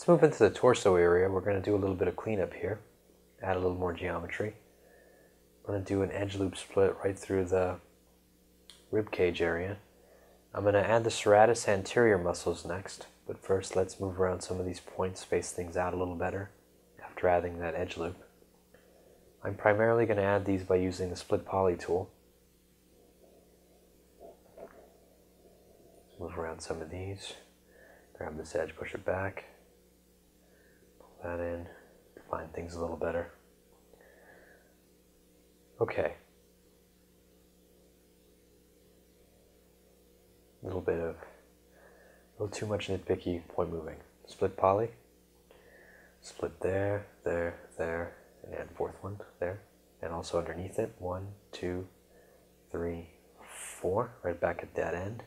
Let's move into the torso area. We're going to do a little bit of cleanup here, add a little more geometry. I'm going to do an edge loop split right through the rib cage area. I'm going to add the serratus anterior muscles next, but first let's move around some of these points, space things out a little better after adding that edge loop. I'm primarily going to add these by using the split poly tool. Move around some of these, grab this edge, push it back, pull that in, define things a little better. Okay. A little too much nitpicky point moving. Split poly, split there, there, there, and add fourth one there, and also underneath it, 1, 2, 3, 4, right back at that end.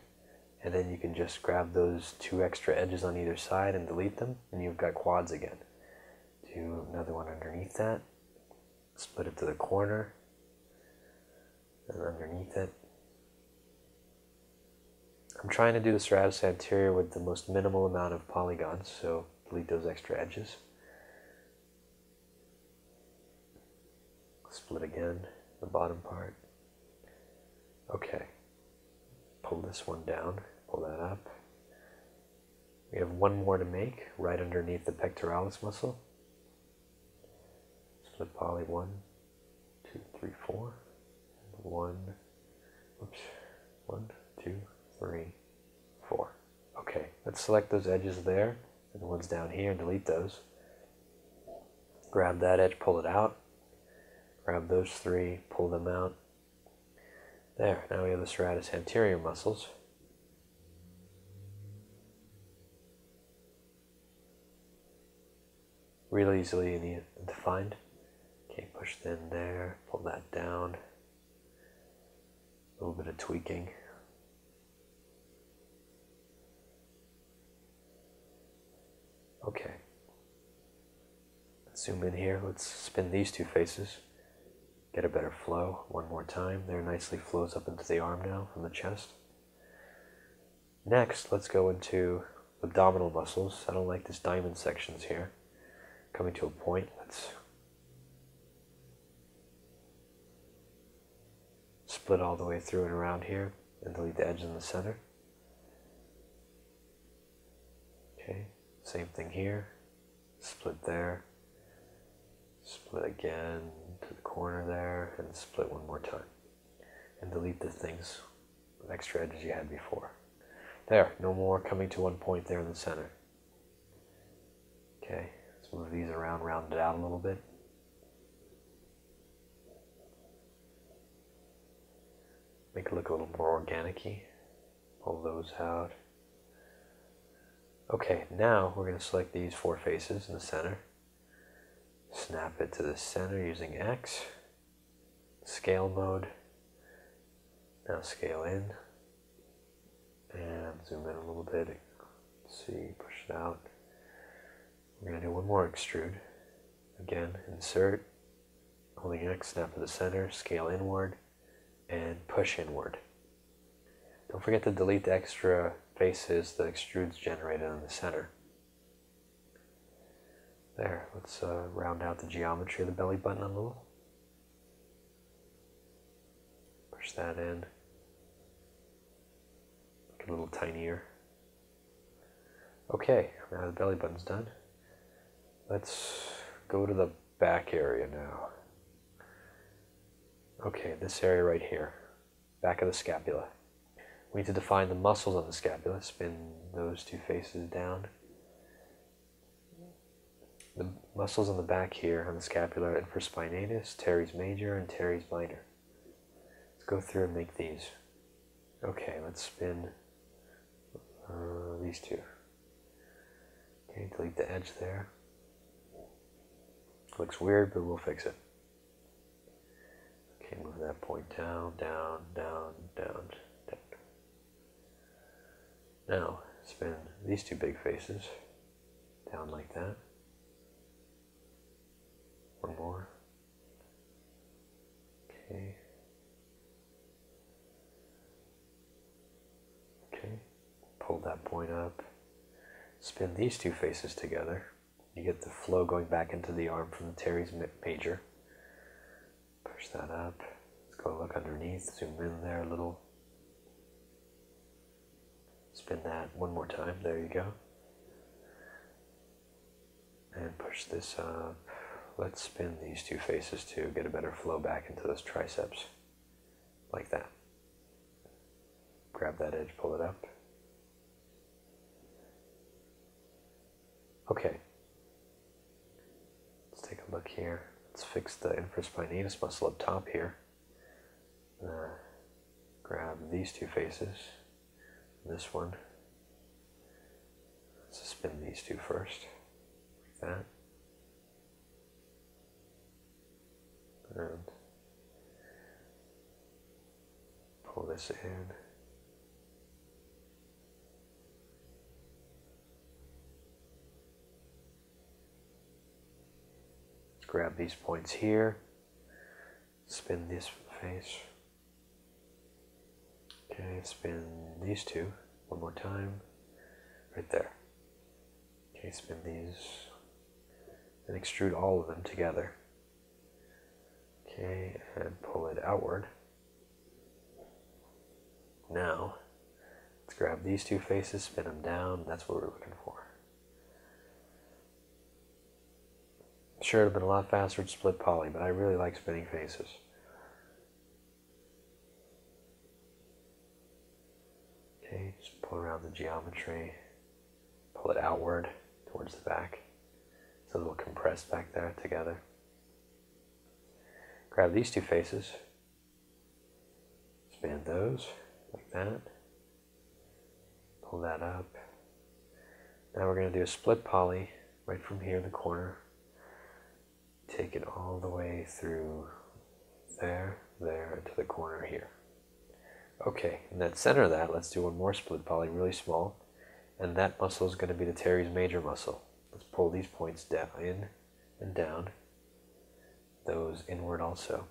And then you can just grab those 2 extra edges on either side and delete them, and you've got quads again. Do another one underneath that, split it to the corner, and underneath it. I'm trying to do the serratus anterior with the most minimal amount of polygons, so delete those extra edges. Split again, the bottom part. Okay, pull this one down. Pull that up. We have one more to make right underneath the pectoralis muscle. Split poly 1, 2, 3, 4. 1, 2, 3, 4. Okay, let's select those edges there and the ones down here and delete those. Grab that edge, pull it out. Grab those 3, pull them out. There, now we have the serratus anterior muscles. Really easily defined. Okay, push in there, pull that down. A little bit of tweaking. Okay. Let's zoom in here. Let's spin these 2 faces. Get a better flow one more time. There nicely flows up into the arm now from the chest. Next, let's go into abdominal muscles. I don't like this diamond sections here. Coming to a point, let's split all the way through and around here and delete the edge in the center. Okay, same thing here. Split there, split again to the corner there, and split one more time. And delete the things, the extra edges you had before. There, no more coming to one point there in the center. Okay. Move these around, round it out a little bit. Make it look a little more organic-y. Pull those out. Okay, now we're going to select these 4 faces in the center. Snap it to the center using X. Scale mode. Now scale in. And zoom in a little bit. Let's see, push it out. We're going to do one more extrude. Again, insert, holding X, snap to the center, scale inward, and push inward. Don't forget to delete the extra faces the extrudes generated in the center. There, let's round out the geometry of the belly button a little. Push that in. Make it a little tinier. Okay, now the belly button's done. Let's go to the back area now. Okay, this area right here, back of the scapula. We need to define the muscles on the scapula. Spin those 2 faces down. The muscles on the back here on the scapula are infraspinatus, teres major, and teres minor. Let's go through and make these. Okay, let's spin these 2. Okay, delete the edge there. Looks weird, but we'll fix it. Okay, move that point down, down, down, down, down. Now, spin these 2 big faces down like that. One more. Okay. Okay, pull that point up. spin these two faces together. You get the flow going back into the arm from the teres major. Push that up. Let's go look underneath. Zoom in there a little. Spin that one more time. There you go. And push this up. Let's spin these two faces too. Get a better flow back into those triceps. Like that. Grab that edge, pull it up. Okay. Let's take a look here. Let's fix the infraspinatus muscle up top here. Grab these two faces. This one. Let's spin these two first. Like that. And pull this in. Let's grab these points here. Spin this face. Okay, spin these two one more time. Right there. Okay, spin these. And extrude all of them together. Okay, and pull it outward. Now, let's grab these two faces, spin them down. That's what we're looking for. Sure, it would have been a lot faster to split poly, but I really like spinning faces. Okay, just pull around the geometry. Pull it outward towards the back. It's a little compressed back there together. Grab these two faces, spin those like that, pull that up. Now we're going to do a split poly right from here in the corner. Take it all the way through there, to the corner here. Okay, in that center of that, let's do one more split poly, really small, and that muscle is going to be the teres major muscle. Let's pull these points down, in and down. Those inward also.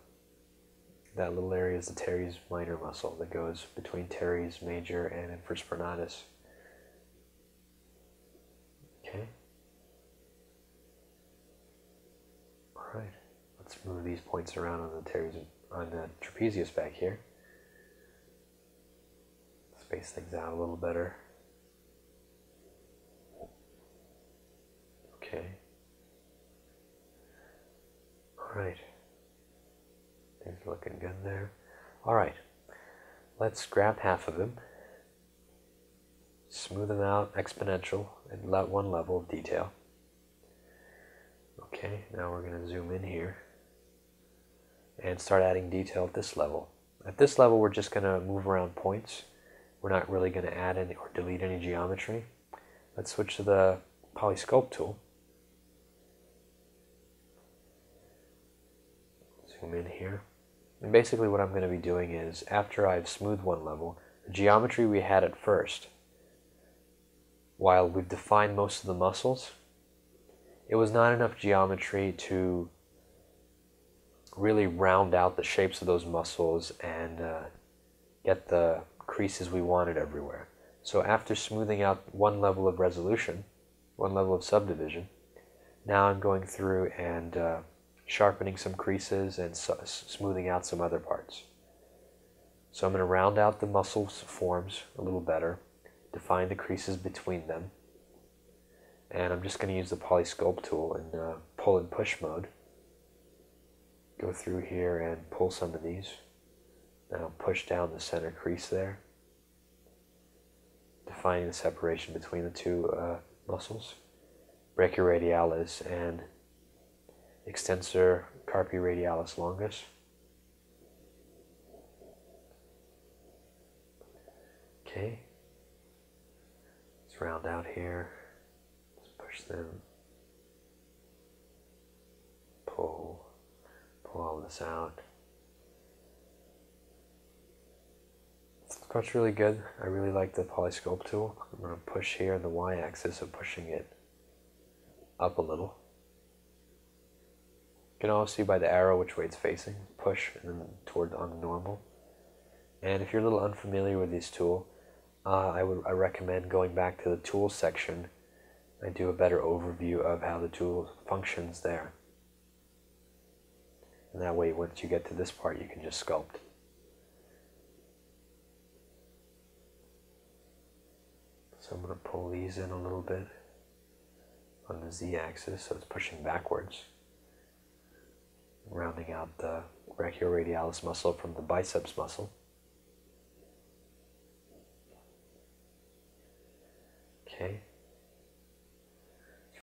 That little area is the teres minor muscle that goes between teres major and infraspinatus. Okay. All right. Let's move these points around on the trapezius back here. Space things out a little better. Okay. Alright, things are looking good there. Alright, let's grab half of them, smooth them out, exponential, at one level of detail. Okay, now we're going to zoom in here and start adding detail at this level. At this level, we're just going to move around points. We're not really going to add any or delete any geometry. Let's switch to the Polysculpt tool. Zoom in here. And basically what I'm going to be doing is, after I've smoothed one level, the geometry we had at first, while we've defined most of the muscles, it was not enough geometry to really round out the shapes of those muscles and get the creases we wanted everywhere. So after smoothing out one level of resolution, one level of subdivision, now I'm going through and sharpening some creases and smoothing out some other parts. So I'm going to round out the muscle forms a little better, define the creases between them, and I'm just going to use the Polysculpt tool in pull and push mode. Go through here and pull some of these. Now push down the center crease there, defining the separation between the two muscles, brachioradialis and extensor carpi radialis longus. Okay, let's round out here. Let's push them. Pull all this out. That's really good. I really like the Polysculpt tool. I'm going to push here on the y-axis of pushing it up a little. You can also see by the arrow which way it's facing. Push and then toward on the normal. And if you're a little unfamiliar with this tool, I recommend going back to the tools section I do a better overview of how the tool functions there. And that way, once you get to this part, you can just sculpt. So I'm going to pull these in a little bit on the z-axis, so it's pushing backwards, rounding out the brachioradialis muscle from the biceps muscle. Okay,